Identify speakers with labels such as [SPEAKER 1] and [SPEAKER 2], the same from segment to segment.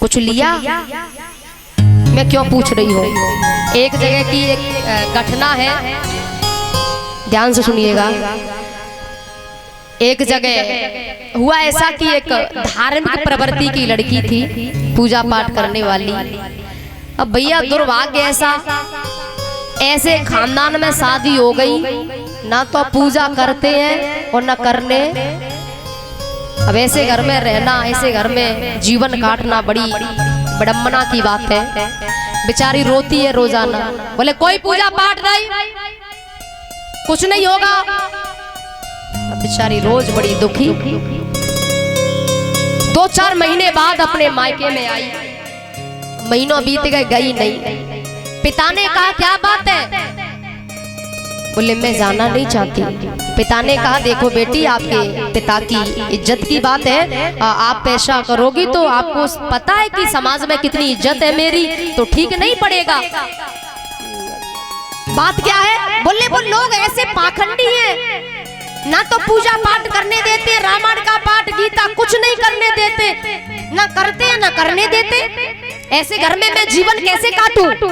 [SPEAKER 1] कुछ लिया? मैं क्यों पूछ रही हूँ, एक जगह की एक घटना है, ध्यान से सुनिएगा। एक जगह हुआ ऐसा कि एक धार्मिक प्रवृत्ति की लड़की थी, पूजा पाठ करने वाली। अब भैया दुर्भाग्य ऐसे खानदान में शादी हो गई, ना तो पूजा करते हैं और ना करने। अब ऐसे घर में रहना, ऐसे घर में जीवन काटना बड़ी विडंबना की बात है। बेचारी रोती है रोजाना, बोले कोई पूजा पाठ नहीं, कुछ नहीं होगा। अब बेचारी रोज बड़ी दुखी। 2-4 महीने बाद अपने मायके में आई, महीनों बीत गए, गई नहीं। पिता ने कहा क्या बात है? बोले मैं जाना नहीं चाहती। पिता ने कहा देखो बेटी, आपके पिता की इज्जत की बात है, आप ऐसा करोगी तो आपको पता है कि समाज में कितनी इज्जत है मेरी, तो ठीक नहीं पड़ेगा। बात क्या है? बोले वो लोग ऐसे पाखंडी हैं, ना तो पूजा पाठ करने देते, रामायण का पाठ गीता कुछ नहीं करने देते, ना करते हैं ना करने देते। ऐसे घर में मैं जीवन कैसे काटूं?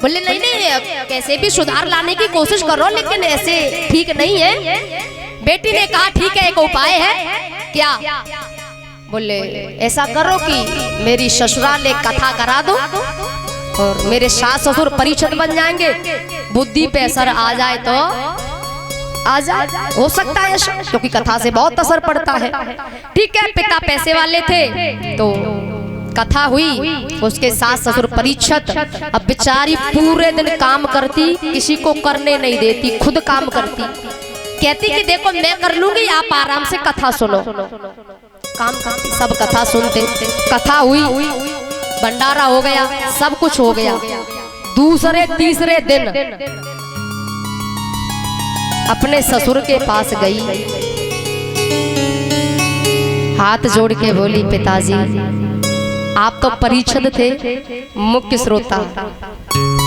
[SPEAKER 1] बोले नहीं नहीं, कैसे भी सुधार लाने की कोशिश करो, लेकिन ऐसे ठीक नहीं है। बेटी ने कहा ठीक है, एक उपाय है। क्या? बोले ऐसा करो कि मेरी ससुराल एक कथा करा दो और मेरे सास ससुर परिचित बन जाएंगे, बुद्धि पे असर आ जाए तो आ जाए, हो सकता है ऐसा, क्योंकि कथा से बहुत असर पड़ता है। ठीक है, पिता पैसे वाले थे तो कथा हुई, उसके सास ससुर परिचित। अब बेचारी पूरे दिन काम करती, किसी को करने नहीं देती, खुद काम करती। कहती कि देखो मैं कर लूंगी, आप आराम से कथा सुनो। काम करती, सब कथा सुनते। कथा हुई, भंडारा हो गया, सब कुछ हो गया। दूसरे तीसरे दिन अपने ससुर के पास गई, हाथ जोड़ के बोली पिताजी आप तो परिचित थे, मुख्य श्रोता,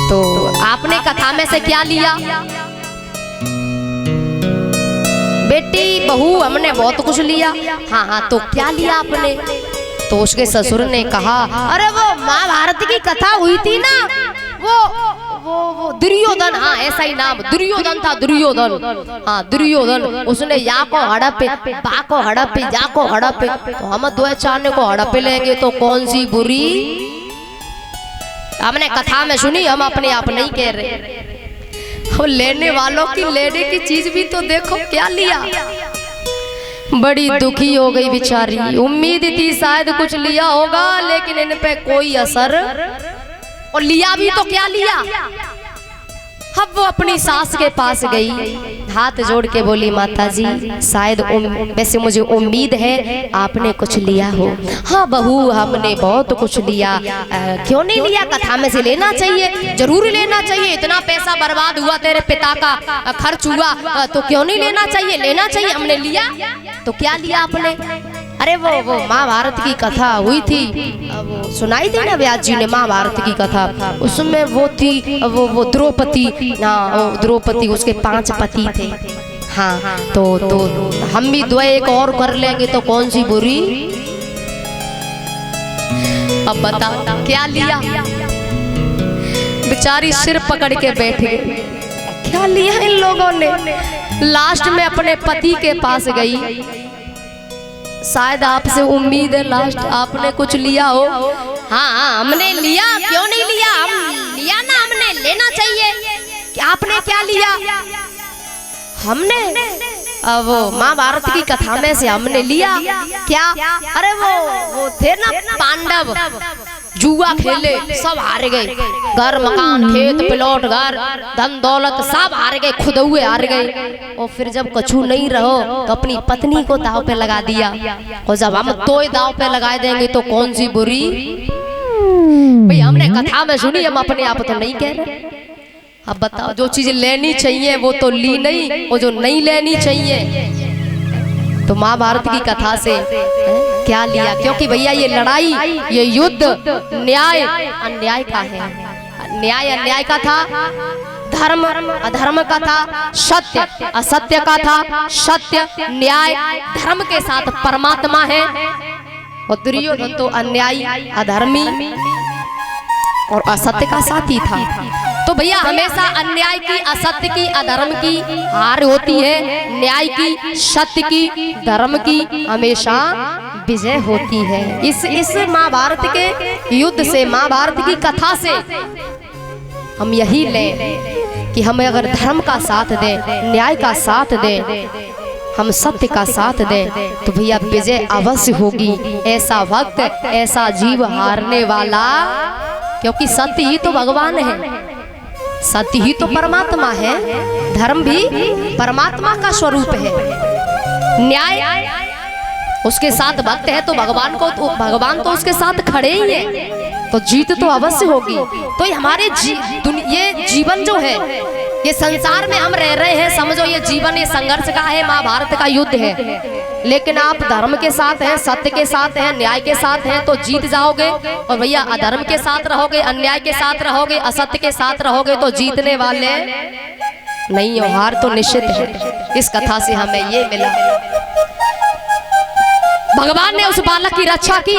[SPEAKER 1] तो आपने कथा में से क्या लिया? बेटी बहू हमने बहुत कुछ लिया। हाँ हाँ, तो क्या लिया आपने? तो उसके ससुर ने कहा अरे वो महाभारत की कथा हुई थी ना, वो दुर्योधन, हाँ ऐसा ही नाम दुर्योधन था, दुर्योधन, हाँ दुर्योधन। उसने या को हड़पे, बा को हड़पे, या को हड़पे, तो हम 2-4 को हड़पे लेंगे तो कौन सी बुरी? हमने कथा में सुनी, हम अपने आप नहीं कह रहे। लेने वालों की लेने की चीज भी तो देखो क्या लिया। बड़ी दुखी हो गई बेचारी, उम्मीद थी शायद कुछ लिया होगा, लेकिन इन पे कोई असर, और लिया भी तो क्या लिया। अब वो अपनी सास के पास गई, हाथ जोड़ के बोली माताजी शायद वैसे मुझे उम्मीद है आपने कुछ लिया हो। हाँ बहू हमने बहुत कुछ लिया। क्यों नहीं लिया? कथा में से लेना चाहिए, जरूर लेना चाहिए। इतना पैसा बर्बाद हुआ, तेरे पिता का खर्च हुआ, तो क्यों नहीं लेना चाहिए? लेना चाहिए। हमने लिया। तो क्या लिया आपने? अरे वो महाभारत की कथा हुई थी, वो सुनाई थी ना व्यास जी ने महाभारत की कथा, उसमें वो थी वो द्रौपदी, हाँ द्रौपदी, उसके 5 पति थे। हाँ तो हम भी 2 एक और कर लेंगे तो कौन सी बुरी? अब बता क्या लिया? बेचारी सिर पकड़ के बैठ गई, क्या लिया इन लोगों ने? लास्ट में अपने पति के पास गई, शायद आपसे उम्मीद है लास्ट आपने कुछ लिया हो। हाँ हमने लिया, क्यों नहीं लिया? हम लिया ना, हमने लेना चाहिए। कि आपने क्या लिया? हमने वो महाभारत की कथा में से हमने लिया। क्या? अरे वो थे ना पांडव, जुआ खेले, सब हार गए, घर मकान खेत प्लॉट घर धन दौलत सब हार गए, खुद हुए हार गए। और फिर जब कछु नहीं रहो तो अपनी पत्नी को दाव पे लगा दिया, और जब हम तो दाव पे लगा देंगे तो कौन सी बुरी? भाई हमने कथा में सुनी, हम अपने आप तो नहीं कह रहे। अब बताओ, जो चीज लेनी चाहिए वो तो ली नहीं, और जो नहीं लेनी चाहिए तो महाभारत की कथा से क्या लिया? क्योंकि भैया ये लड़ाई, ये युद्ध न्याय अन्याय का है। न्याय अन्याय का था, धर्म अधर्म का था, सत्य असत्य का था, सत्य न्याय धर्म के साथ परमात्मा है। और दुर्योधन तो अन्यायी, अधर्मी और असत्य का साथी था। तो भैया हमेशा अन्याय की, असत्य की, अधर्म की हार होती है, न्याय की, सत्य की, धर्म की हमेशा विजय होती है। इस महाभारत के युद्ध से, महाभारत की कथा से हम यही लें कि हमें अगर धर्म का साथ दें, न्याय का साथ दें, हम सत्य का साथ दें तो भैया विजय अवश्य होगी। ऐसा वक्त, ऐसा जीव हारने वाला, क्योंकि सत्य ही तो भगवान है, सत्य ही तो परमात्मा है, धर्म भी परमात्मा का स्वरूप है, न्याय उसके साथ भक्त है तो भगवान तो उसके साथ खड़े ही है, तो जीत तो अवश्य होगी। तो ये हमारे ये जीवन जो है, ये संसार में हम रह रहे हैं, समझो ये जीवन, ये संघर्ष का है, महाभारत का युद्ध है। लेकिन आप धर्म के साथ हैं, सत्य के साथ हैं, न्याय के साथ हैं तो जीत जाओगे। और भैया अधर्म के साथ रहोगे, अन्याय के साथ रहोगे, असत्य के साथ रहोगे तो जीतने वाले नहीं हो, हार तो निश्चित है। इस कथा से हमें ये मिला, भगवान ने उस बालक की रक्षा की